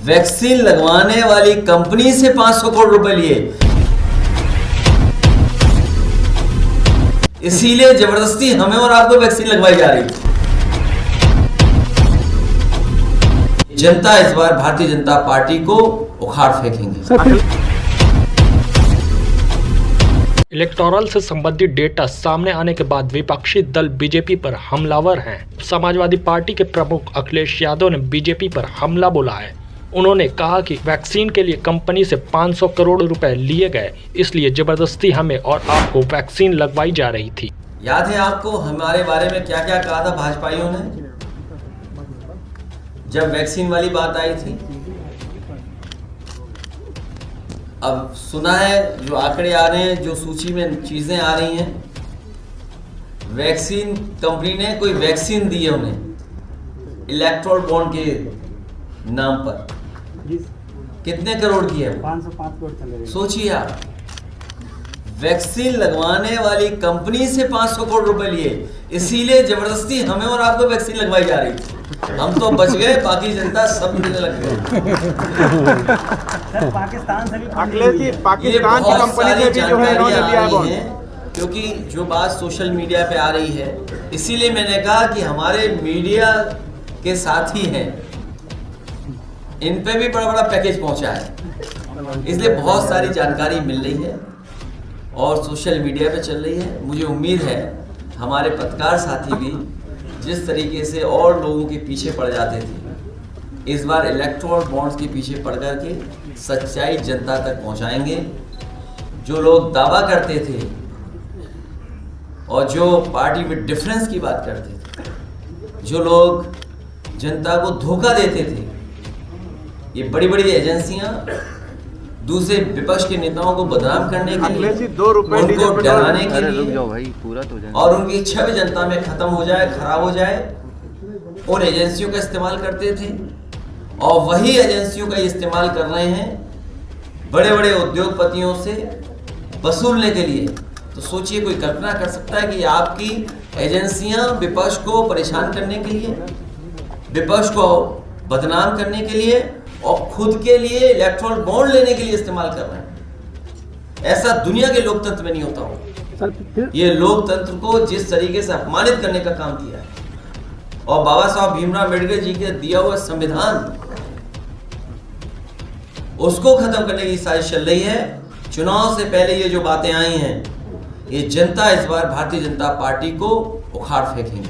Vaccine लगवाने वाली company से 500 करोड़ रुपए लिए, इसीलिए जबरदस्ती हमें और आपको वैक्सीन लगवाई जा रही है। जनता इस बार भारतीय जनता पार्टी को उखाड़ फेंकेंगे। इलेक्टोरल से संबंधित डेटा सामने आने के बाद विपक्षी दल बीजेपी पर हमलावर हैं। समाजवादी पार्टी के प्रमुख अखिलेश यादव ने बीजेपी पर हमला बोला है। उन्होंने कहा कि वैक्सीन के लिए कंपनी से 500 करोड़ रुपए लिए गए, इसलिए जबरदस्ती हमें और आपको वैक्सीन लगवाई जा रही थी। याद है आपको हमारे बारे में क्या क्या कहा था भाजपाइयों ने जब वैक्सीन वाली बात आई थी? अब सुना है जो आंकड़े आ रहे हैं, जो सूची में चीजें आ रही हैं, वैक्सीन कंपनी ने कोई वैक्सीन दी है उन्हें इलेक्ट्रोल बॉन्ड के नाम पर। कितने करोड़ की है? 505 करोड़ चले गए। सोचिए आप, वैक्सीन लगवाने वाली कंपनी से 500 करोड़ रुपए लिए, इसीलिए जबरदस्ती हमें और आपको वैक्सीन लगवाई जा रही थी। हम तो बच गए, बाकी जनता सब मिलने लग गए। पाकिस्तान से भी पाकिस्तान की कंपनी से भी जो है आ रही है, क्योंकि जो बात सोशल मीडिया पे आ रही है, इसीलिए मैंने कहा कि हमारे मीडिया के साथी हैं, इन पे भी बड़ा बड़ा पैकेज पहुंचा है, इसलिए बहुत सारी जानकारी मिल रही है और सोशल मीडिया पे चल रही है। मुझे उम्मीद है हमारे पत्रकार साथी भी जिस तरीके से और लोगों के पीछे पड़ जाते थे, इस बार इलेक्टोरल बॉन्ड्स के पीछे पड़ करके सच्चाई जनता तक पहुंचाएंगे। जो लोग दावा करते थे और जो पार्टी में डिफरेंस की बात करते थे, जो लोग जनता को धोखा देते थे, ये बड़ी बड़ी एजेंसियां दूसरे विपक्ष के नेताओं को बदनाम करने के लिए, उनको डराने के लिए और उनकी छवि जनता में खत्म हो जाए, खराब हो जाए, उन एजेंसियों का इस्तेमाल करते थे। और वही एजेंसियों का इस्तेमाल कर रहे हैं बड़े बड़े उद्योगपतियों से वसूलने के लिए। तो सोचिए, कोई कल्पना कर सकता है कि आपकी एजेंसियां विपक्ष को परेशान करने के लिए, विपक्ष को बदनाम करने के लिए और खुद के लिए इलेक्ट्रल बॉन्ड लेने के लिए इस्तेमाल कर रहे हैं? ऐसा दुनिया के लोकतंत्र में नहीं होता हो। ये लोकतंत्र को जिस तरीके से अपमानित करने का काम किया है, और बाबा साहब भीमराव अम्बेडकर जी के दिया हुआ संविधान, उसको खत्म करने की साजिश चल रही है। चुनाव से पहले ये जो बातें आई हैं, ये जनता इस बार भारतीय जनता पार्टी को उखाड़ फेंकेंगे।